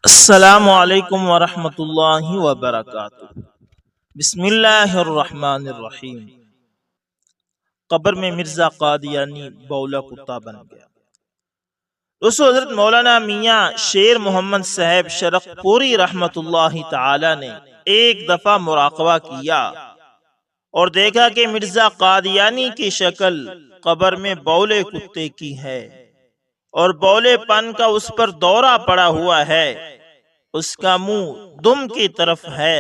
السلام علیکم ورحمۃ اللہ وبرکاتہ۔ بسم اللہ الرحمن الرحیم۔ قبر میں مرزا قادیانی بولا کتا بن گیا۔ دوستو، حضرت مولانا میاں شیر محمد صاحب شرق پوری رحمت اللہ تعالی نے ایک دفعہ مراقبہ کیا اور دیکھا کہ مرزا قادیانی کی شکل قبر میں بولے کتے کی ہے اور بولے پن کا اس پر دورہ پڑا ہوا ہے۔ اس کا منہ دم کی طرف ہے،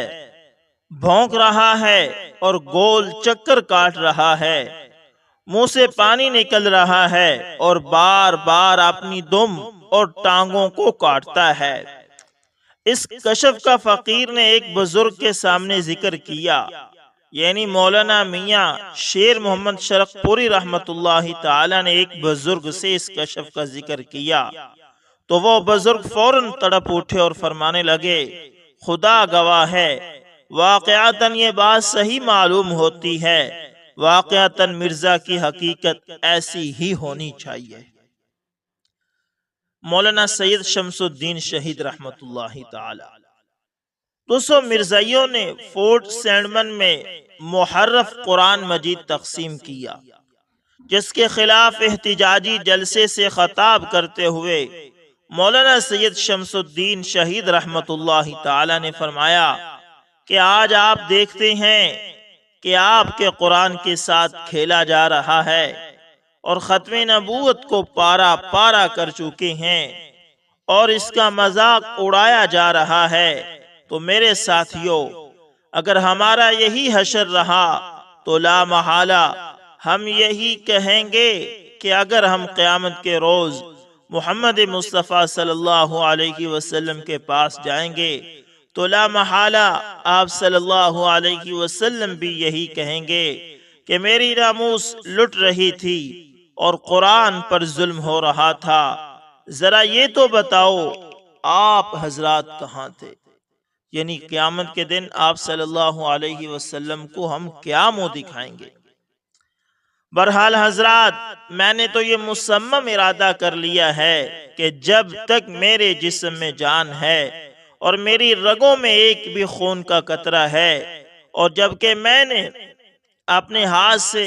بھونک رہا ہے اور گول چکر کاٹ رہا ہے، منہ سے پانی نکل رہا ہے اور بار بار اپنی دم اور ٹانگوں کو کاٹتا ہے۔ اس کشف کا فقیر نے ایک بزرگ کے سامنے ذکر کیا، یعنی مولانا میاں شیر محمد شرق پوری رحمت اللہ تعالی نے ایک بزرگ سے اس کشف کا ذکر کیا تو وہ بزرگ فوراً تڑپ اٹھے اور فرمانے لگے، خدا گواہ ہے، واقعتاً یہ بات صحیح معلوم ہوتی ہے، واقعتاً مرزا کی حقیقت ایسی ہی ہونی چاہیے۔ مولانا سید شمس الدین شہید رحمت اللہ تعالی۔ دوستو، مرزائیوں نے فورٹ سینڈمن میں محرف قرآن مجید تقسیم کیا، جس کے خلاف احتجاجی جلسے سے خطاب کرتے ہوئے مولانا سید شمس الدین شہید رحمت اللہ تعالی نے فرمایا کہ آج آپ دیکھتے ہیں کہ آپ کے قرآن کے ساتھ کھیلا جا رہا ہے اور ختم نبوت کو پارا پارا کر چکے ہیں اور اس کا مذاق اڑایا جا رہا ہے۔ تو میرے ساتھیوں، اگر ہمارا یہی حشر رہا تو لا محالہ ہم یہی کہیں گے کہ اگر ہم قیامت کے روز محمد مصطفیٰ صلی اللہ علیہ وسلم کے پاس جائیں گے تو لا محالہ آپ صلی اللہ علیہ وسلم بھی یہی کہیں گے کہ میری ناموس لٹ رہی تھی اور قرآن پر ظلم ہو رہا تھا، ذرا یہ تو بتاؤ آپ حضرات کہاں تھے؟ یعنی قیامت کے دن آپ صلی اللہ علیہ وسلم کو ہم کیا منہ دکھائیں گے؟ بہرحال حضرات، میں نے تو یہ مصمم ارادہ کر لیا ہے کہ جب تک میرے جسم میں جان ہے اور میری رگوں میں ایک بھی خون کا قطرہ ہے، اور جبکہ میں نے اپنے ہاتھ سے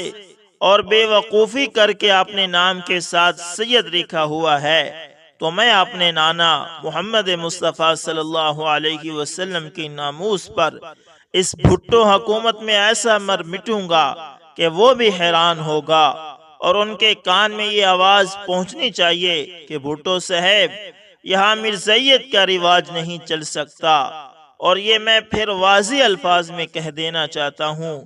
اور بے وقوفی کر کے اپنے نام کے ساتھ سید لکھا ہوا ہے، تو میں اپنے نانا محمد مصطفیٰ صلی اللہ علیہ وسلم کی ناموس پر اس بھٹو حکومت میں ایسا مر مٹوں گا کہ وہ بھی حیران ہوگا، اور ان کے کان میں یہ آواز پہنچنی چاہیے کہ بھٹو صاحب، یہاں مرزائیت کا رواج نہیں چل سکتا۔ اور یہ میں پھر واضح الفاظ میں کہہ دینا چاہتا ہوں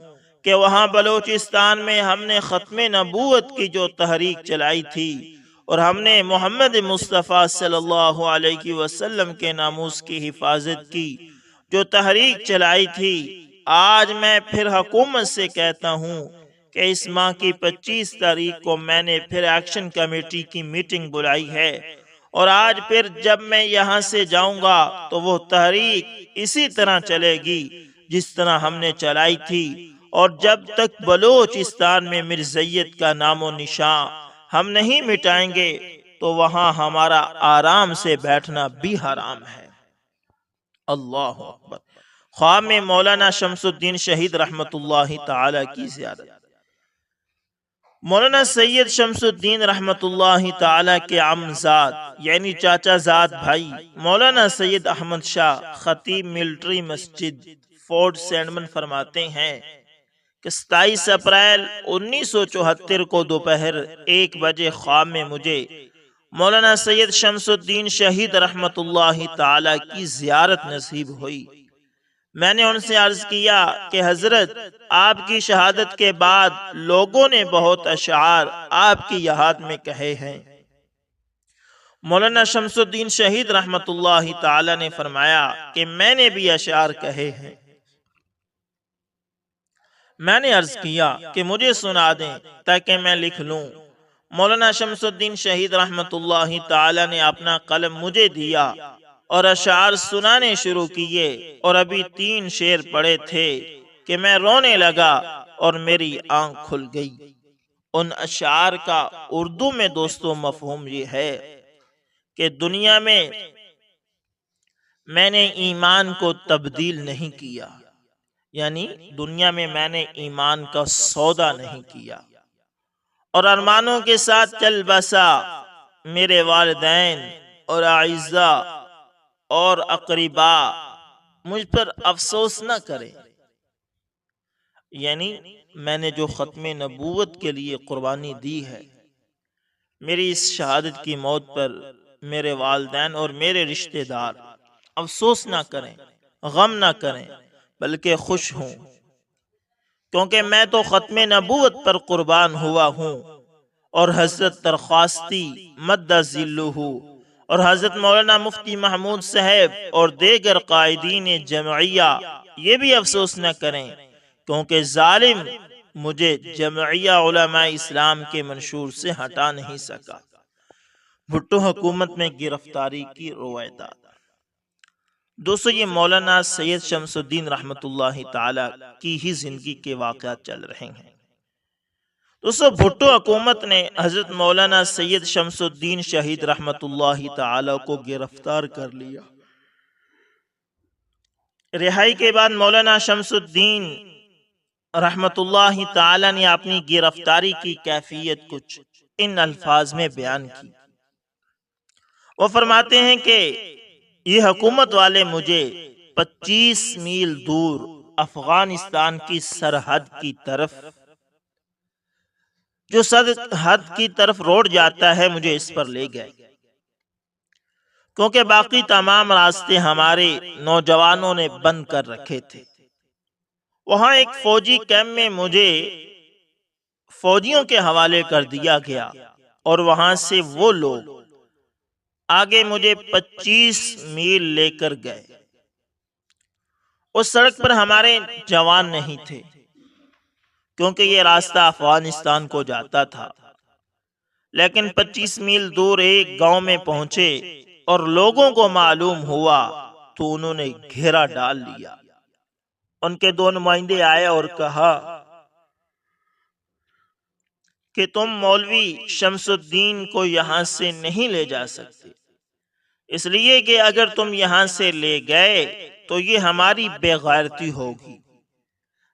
کہ وہاں بلوچستان میں ہم نے ختم نبوت کی جو تحریک چلائی تھی اور ہم نے محمد مصطفیٰ صلی اللہ علیہ وسلم کے ناموس کی حفاظت کی جو تحریک چلائی تھی، آج میں پھر حکومت سے کہتا ہوں کہ اس ماہ کی 25 تاریخ کو میں نے پھر ایکشن کمیٹی کی میٹنگ بلائی ہے، اور آج پھر جب میں یہاں سے جاؤں گا تو وہ تحریک اسی طرح چلے گی جس طرح ہم نے چلائی تھی، اور جب تک بلوچستان میں مرزائیت کا نام و نشان ہم نہیں مٹائیں گے تو وہاں ہمارا آرام سے بیٹھنا بھی حرام ہے۔ اللہ اکبر۔ خواب میں مولانا شمس الدین شہید رحمت اللہ تعالی کی زیارت۔ مولانا سید شمس الدین رحمت اللہ تعالی کے عمزاد یعنی چاچا زاد بھائی مولانا سید احمد شاہ خطیب ملٹری مسجد فورٹ سینڈمن فرماتے ہیں کہ 27 اپریل 1974 کو دوپہر 1 بجے خواب میں مجھے مولانا سید شمس الدین شہید رحمت اللہ تعالی کی زیارت نصیب ہوئی۔ میں نے ان سے عرض کیا کہ حضرت، آپ کی شہادت کے بعد لوگوں نے بہت اشعار آپ کی یاد میں کہے ہیں۔ مولانا شمس الدین شہید رحمت اللہ تعالی نے فرمایا کہ میں نے بھی اشعار کہے ہیں۔ میں نے عرض کیا کہ مجھے سنا دیں تاکہ میں لکھ لوں۔ مولانا شمس الدین شہید رحمت اللہ تعالی نے اپنا قلم مجھے دیا اور اشعار سنانے شروع کیے، اور ابھی 3 شعر پڑے تھے کہ میں رونے لگا اور میری آنکھ کھل گئی۔ ان اشعار کا اردو میں دوستو مفہوم یہ ہے کہ دنیا میں میں نے ایمان کو تبدیل نہیں کیا، یعنی دنیا میں میں نے ایمان کا سودا نہیں کیا، اور ارمانوں کے ساتھ چل بسا۔ میرے والدین اور اعزاء اور اقربا مجھ پر افسوس نہ کریں، یعنی میں نے جو ختم نبوت کے لیے قربانی دی ہے، میری اس شہادت کی موت پر میرے والدین اور میرے رشتہ دار افسوس نہ کریں، غم نہ کریں، بلکہ خوش ہوں، کیونکہ میں تو ختم نبوت پر قربان ہوا ہوں، اور حضرت درخواستی مد ذلہ اور حضرت مولانا مفتی محمود صاحب اور دیگر قائدین جمعیہ یہ بھی افسوس نہ کریں، کیونکہ ظالم مجھے جمعیہ علماء اسلام کے منشور سے ہٹا نہیں سکا۔ بھٹو حکومت میں گرفتاری کی روایتات۔ دوستو، یہ مولانا سید شمس الدین رحمت اللہ تعالی کی ہی زندگی کے واقعات چل رہے ہیں۔ دوستو، بھٹو حکومت نے حضرت مولانا سید شمس الدین شہید رحمت اللہ تعالی کو گرفتار کر لیا۔ رہائی کے بعد مولانا شمس الدین رحمت اللہ تعالی نے اپنی گرفتاری کی کیفیت کچھ ان الفاظ میں بیان کی۔ وہ فرماتے ہیں کہ یہ حکومت والے مجھے 25 میل دور افغانستان کی سرحد کی طرف، جو سرحد کی طرف روڈ جاتا ہے، مجھے اس پر لے گئے، کیونکہ باقی تمام راستے ہمارے نوجوانوں نے بند کر رکھے تھے۔ وہاں ایک فوجی کیمپ میں مجھے فوجیوں کے حوالے کر دیا گیا، اور وہاں سے وہ لوگ آگے مجھے 25 میل لے کر گئے۔ اس سڑک پر ہمارے جوان نہیں تھے، کیونکہ یہ راستہ افغانستان کو جاتا تھا، لیکن 25 میل دور ایک گاؤں میں پہنچے اور لوگوں کو معلوم ہوا تو انہوں نے گھیرا ڈال لیا۔ ان کے 2 نمائندے آئے اور کہا کہ تم مولوی شمس الدین کو یہاں سے نہیں لے جا سکتے، اس لیے کہ اگر تم یہاں سے لے گئے تو یہ ہماری بے غیرتی ہوگی،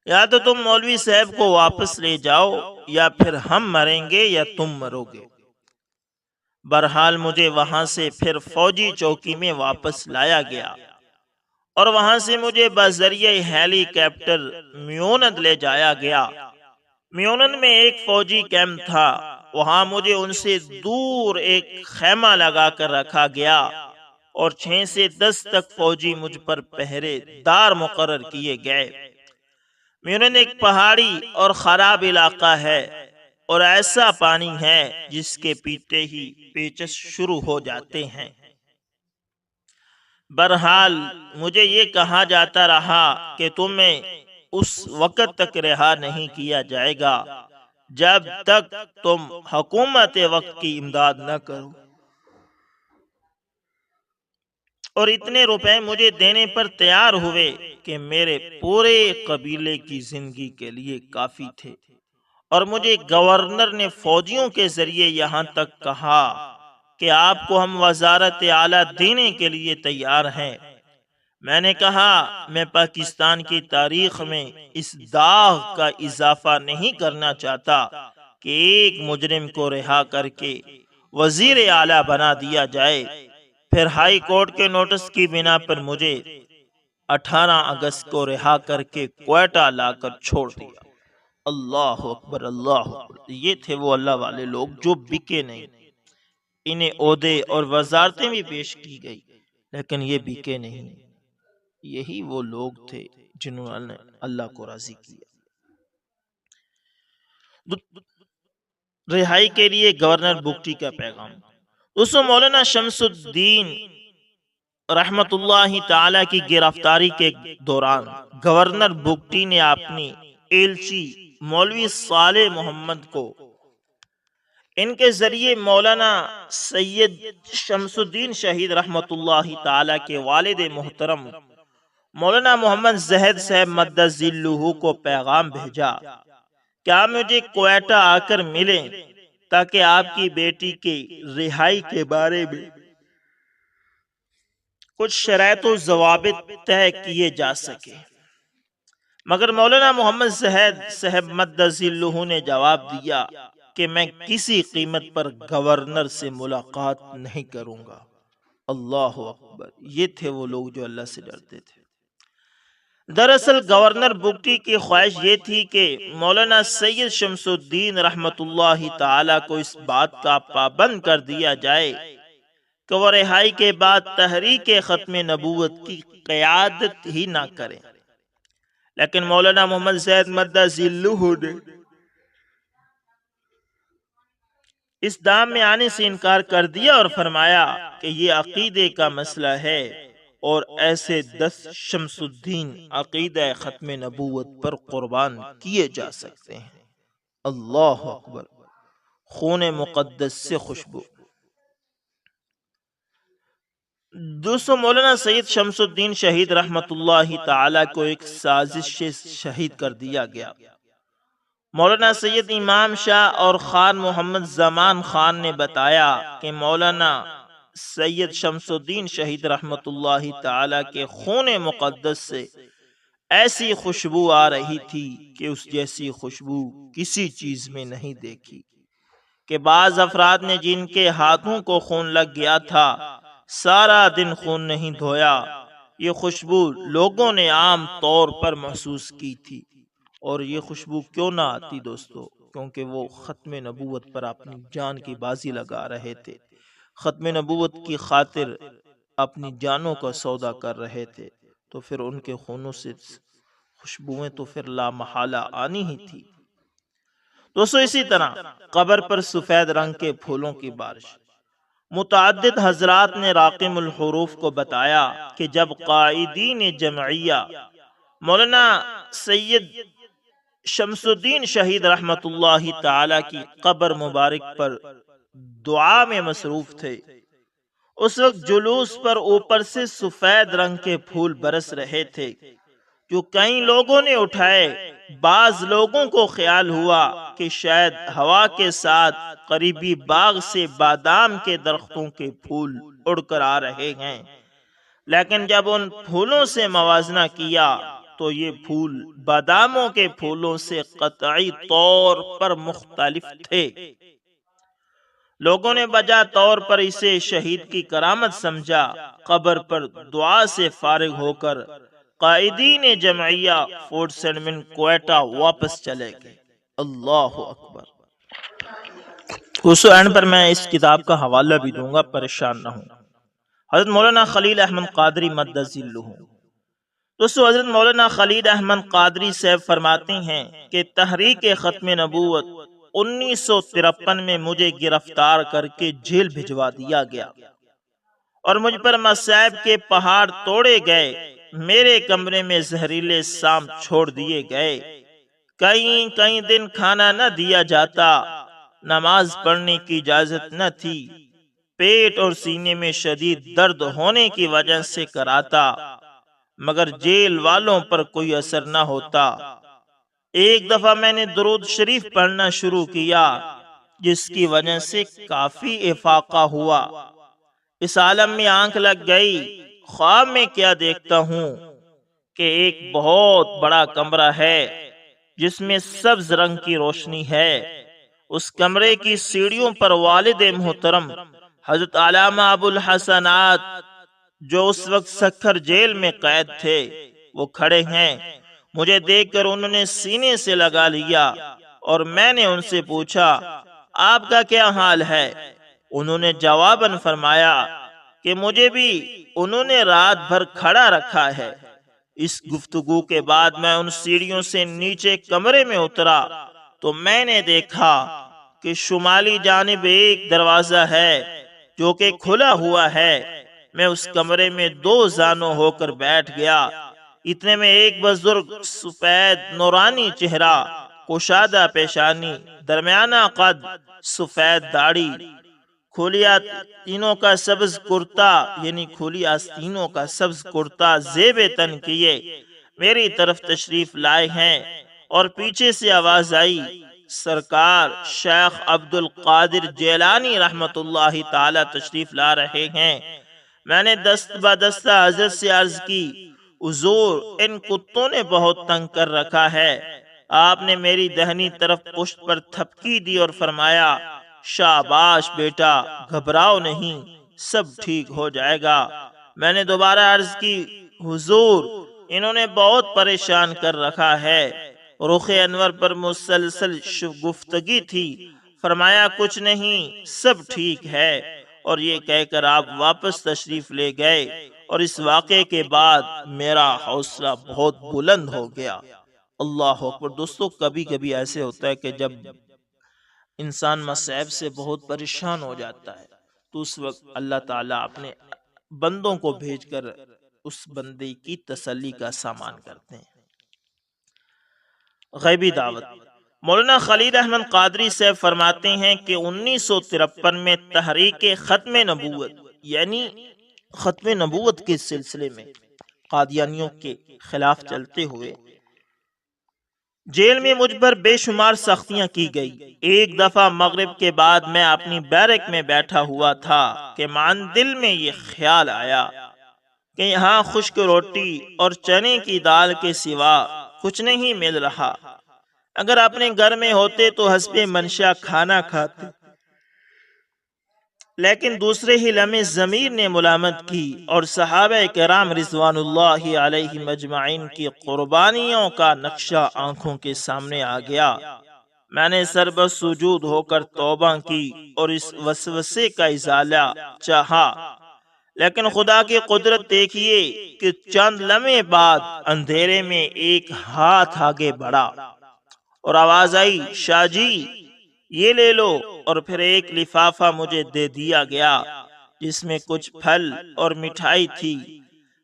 یا تو تم مولوی صاحب کو واپس لے جاؤ، یا پھر ہم مریں گے یا تم مرو گے۔ بہرحال مجھے وہاں سے پھر فوجی چوکی میں واپس لایا گیا، اور وہاں سے مجھے بذریعہ ہیلی کاپٹر میونند لے جایا گیا۔ میونند میں ایک فوجی کیمپ تھا، وہاں مجھے ان سے دور ایک خیمہ لگا کر رکھا گیا، اور 6 سے 10 تک فوجی مجھ پر پہرے دار مقرر کیے گئے۔ میونند ایک پہاڑی اور خراب علاقہ ہے، اور ایسا پانی ہے جس کے پیتے ہی پیچس شروع ہو جاتے ہیں۔ بہرحال مجھے یہ کہا جاتا رہا کہ تمہیں اس وقت تک رہا نہیں کیا جائے گا جب تک تم حکومت وقت کی امداد نہ کرو، اور اتنے روپے مجھے دینے پر تیار ہوئے کہ میرے پورے قبیلے کی زندگی کے لیے کافی تھے، اور مجھے گورنر نے فوجیوں کے ذریعے یہاں تک کہا کہ آپ کو ہم وزارت اعلیٰ دینے کے لیے تیار ہیں۔ میں نے کہا میں پاکستان کی تاریخ میں اس داغ کا اضافہ نہیں کرنا چاہتا کہ ایک مجرم کو رہا کر کے وزیر اعلیٰ بنا دیا جائے۔ پھر ہائی کورٹ کے نوٹس کی بنا پر مجھے 18 اگست کو رہا کر کے کوئٹہ لا کر چھوڑ دیا۔ اللہ اکبر، اللہ اکبر۔ یہ تھے وہ اللہ والے لوگ جو بکے نہیں۔ انہیں عہدے اور وزارتیں بھی پیش کی گئی، لیکن یہ بکے نہیں۔ یہی وہ لوگ تھے جنہوں نے اللہ کو راضی کیا۔ رہائی کے لیے گورنر بگٹی کا پیغام۔ اس مولانا شمس الدین رحمت اللہ تعالی کی گرفتاری کے دوران گورنر بگٹی نے اپنی ایلچی مولوی صالح محمد کو ان کے ذریعے مولانا سید شمس الدین شہید رحمت اللہ تعالی کے والد محترم مولانا محمد زہد صاحب مد ذلہ کو پیغام بھیجا کہ آپ مجھے کوئٹہ آ کر ملیں تاکہ آپ کی بیٹی کی رہائی کے بارے میں کچھ شرائط و ضوابط طے کیے جا سکے، مگر مولانا محمد زاہد صاحب مدظ ذلہ نے جواب دیا کہ میں کسی قیمت پر گورنر سے ملاقات نہیں کروں گا۔ اللہ اکبر! یہ تھے وہ لوگ جو اللہ سے ڈرتے تھے۔ دراصل گورنر بگٹی کی خواہش یہ تھی کہ مولانا سید شمس الدین رحمت اللہ تعالی کو اس بات کا پابند کر دیا جائے کہ وہ رہائی کے بعد تحریک ختم نبوت کی قیادت ہی نہ کریں، لیکن مولانا محمد زاہد مدظ ذلہ نے اس دام میں آنے سے انکار کر دیا اور فرمایا کہ یہ عقیدے کا مسئلہ ہے اور ایسے 10 شمس الدین عقیدہ ختم نبوت پر قربان کیے جا سکتے ہیں۔ اللہ اکبر! خون مقدس سے خوشبو۔ دوستو، مولانا سید شمس الدین شہید رحمت اللہ تعالی کو ایک سازش سے شہید کر دیا گیا۔ مولانا سید امام شاہ اور خان محمد زمان خان نے بتایا کہ مولانا سید شمس الدین شہید رحمت اللہ تعالی کے خون مقدس سے ایسی خوشبو آ رہی تھی کہ اس جیسی خوشبو کسی چیز میں نہیں دیکھی، کہ بعض افراد نے جن کے ہاتھوں کو خون لگ گیا تھا سارا دن خون نہیں دھویا۔ یہ خوشبو لوگوں نے عام طور پر محسوس کی تھی، اور یہ خوشبو کیوں نہ آتی دوستو؟ کیونکہ وہ ختم نبوت پر اپنی جان کی بازی لگا رہے تھے، ختم نبوت کی خاطر اپنی جانوں کا سودا کر رہے تھے، تو پھر ان کے خونوں سے خوشبوئیں تو پھر لا محالہ آنی ہی تھی۔ دوستو، اسی طرح قبر پر سفید رنگ کے پھولوں کی بارش۔ متعدد حضرات نے راقم الحروف کو بتایا کہ جب قائدین جمعیہ مولانا سید شمس الدین شہید رحمت اللہ تعالی کی قبر مبارک پر دعا میں مصروف تھے، اس وقت جلوس پر اوپر سے سفید رنگ کے پھول برس رہے تھے جو کئی لوگوں نے اٹھائے۔ بعض لوگوں کو خیال ہوا کہ شاید ہوا کے ساتھ قریبی باغ سے بادام کے درختوں کے پھول اڑ کر آ رہے ہیں، لیکن جب ان پھولوں سے موازنہ کیا تو یہ پھول باداموں کے پھولوں سے قطعی طور پر مختلف تھے۔ لوگوں نے بجا طور پر اسے شہید کی کرامت سمجھا۔ قبر پر دعا سے فارغ ہو کر قائدین جمعیہ فورٹ سینڈمن کوئٹہ واپس چلے گئے۔ اللہ اکبر! دوستو، اینڈ پر میں اس کتاب کا حوالہ بھی دوں گا، پریشان نہ ہوں۔ حضرت مولانا خلیل احمد قادری مدظ ذلہ۔ دوستو، حضرت مولانا خلیل احمد قادری صاحب فرماتے ہیں کہ تحریک ختم نبوت 1953 میں مجھے گرفتار کر کے جیل بھجوا دیا گیا اور مجھ پر مصائب کے پہاڑ توڑے گئے۔ میرے کمرے میں زہریلے سام چھوڑ دیے گئے، کئی دن کھانا نہ دیا جاتا، نماز پڑھنے کی اجازت نہ تھی، پیٹ اور سینے میں شدید درد ہونے کی وجہ سے کراتا، مگر جیل والوں پر کوئی اثر نہ ہوتا۔ ایک دفعہ میں نے درود شریف پڑھنا شروع کیا، جس کی وجہ سے کافی افاقہ ہوا۔ اس عالم میں آنکھ لگ گئی۔ خواب میں کیا دیکھتا ہوں کہ ایک بہت بڑا کمرہ ہے جس میں سبز رنگ کی روشنی ہے۔ اس کمرے کی سیڑھیوں پر والد محترم حضرت علامہ ابو الحسنات، جو اس وقت سکھر جیل میں قید تھے، وہ کھڑے ہیں۔ مجھے دیکھ کر انہوں نے سینے سے لگا لیا اور میں نے ان سے پوچھا، آپ کا کیا حال ہے؟ انہوں نے جواباً فرمایا کہ مجھے بھی انہوں نے رات بھر کھڑا رکھا ہے۔ اس گفتگو کے بعد میں ان سیڑھیوں سے نیچے کمرے میں اترا تو میں نے دیکھا کہ شمالی جانب ایک دروازہ ہے جو کہ کھلا ہوا ہے۔ میں اس کمرے میں 2 زانوں ہو کر بیٹھ گیا۔ اتنے میں ایک بزرگ سفید نورانی چہرہ، کشادہ پیشانی، درمیانہ قد، سفید داڑھی، کھلی آستینوں کا سبز کرتا، یعنی کھلی آستینوں کا سبز کرتا زیب تن کیے میری طرف تشریف لائے ہیں، اور پیچھے سے آواز آئی، سرکار شیخ عبد القادر جیلانی رحمت اللہ تعالی تشریف لا رہے ہیں۔ میں نے دست بدستہ حضرت سے عرض کی، حضور ان کتوں نے بہت تنگ کر رکھا ہے۔ آپ نے میری دہنی طرف پشت پر تھپکی دی اور فرمایا، شاباش بیٹا، گھبراؤ نہیں، سب ٹھیک ہو جائے گا۔ میں نے دوبارہ عرض کی، حضور انہوں نے بہت پریشان کر رکھا ہے۔ رخ انور پر مسلسل گفتگی تھی۔ فرمایا، کچھ نہیں، سب ٹھیک ہے، اور یہ کہہ کر آپ واپس تشریف لے گئے، اور اس واقعے کے بعد میرا حوصلہ بہت بلند ہو گیا۔ اللہ اکبر۔ دوستو کبھی کبھی ایسے ہوتا ہے کہ جب انسان مصائب سے بہت پریشان ہو جاتا ہے تو اس وقت اللہ تعالیٰ اپنے بندوں کو بھیج کر اس بندے کی تسلی کا سامان کرتے ہیں۔ غیبی دعوت۔ مولانا خلیل احمد قادری صاحب فرماتے ہیں کہ 1953 میں تحریک ختم نبوت یعنی ختم نبوت کے سلسلے میں قادیانیوں کے خلاف چلتے ہوئے جیل میں مجھ پر بے شمار سختیاں کی گئی۔ ایک دفعہ مغرب کے بعد میں اپنی بیرک میں بیٹھا ہوا تھا کہ مان دل میں یہ خیال آیا کہ یہاں خشک روٹی اور چنے کی دال کے سوا کچھ نہیں مل رہا۔ اگر اپنے گھر میں ہوتے تو حسب منشا کھانا کھاتے، لیکن دوسرے ہی لمحے ضمیر نے ملامت کی اور صحابہ کرام رضوان اللہ علیہ مجمعین کی قربانیوں کا نقشہ آنکھوں کے سامنے آ گیا۔ میں نے سر بر سجود ہو کر توبہ کی اور اس وسوسے کا ازالہ چاہا، لیکن خدا کی قدرت دیکھیے کہ چند لمحے بعد اندھیرے میں ایک ہاتھ آگے بڑھا اور آواز آئی، شاہ جی یہ لے لو، اور پھر ایک لفافہ مجھے دے دیا گیا جس میں کچھ پھل اور مٹھائی تھی۔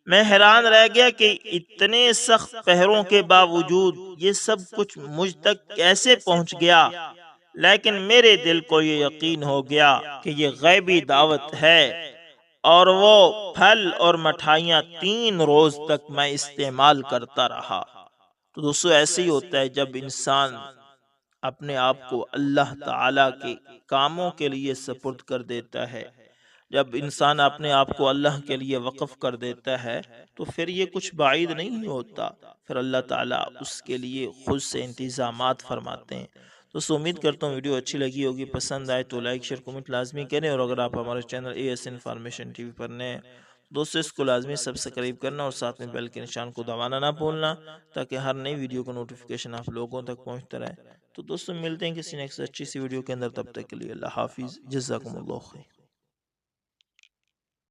میں حیران رہ گیا کہ اتنے سخت پہروں کے باوجود یہ سب کچھ مجھ تک کیسے پہنچ گیا، لیکن میرے دل کو یہ یقین ہو گیا کہ یہ غیبی دعوت ہے، اور وہ پھل اور مٹھائیاں 3 روز تک میں استعمال کرتا رہا۔ تو دوستو ایسے ہی ہوتا ہے جب انسان اپنے آپ کو اللہ تعالیٰ کے کاموں کے لیے سپرد کر دیتا ہے، جب انسان اپنے آپ کو اللہ کے لیے وقف کر دیتا ہے تو پھر یہ کچھ بعید نہیں ہوتا، پھر اللہ تعالیٰ اس کے لیے خود سے انتظامات فرماتے ہیں۔ تو امید کرتا ہوں ویڈیو اچھی لگی ہوگی، پسند آئے تو لائک شیئر کمنٹ لازمی کریں، اور اگر آپ ہمارے چینل AS انفارمیشن TV پر نئے ہیں دوستو اس کو لازمی سبسکرائب کرنا اور ساتھ میں بیل کے نشان کو دبانا نہ بھولنا تاکہ ہر نئی ویڈیو کا نوٹیفیکیشن آپ لوگوں تک پہنچتا رہے۔ تو دوستو ملتے ہیں کسی نیکسٹ اچھی سی ویڈیو کے اندر، تب تک کے لیے اللہ حافظ، جزاکم اللہ خیر۔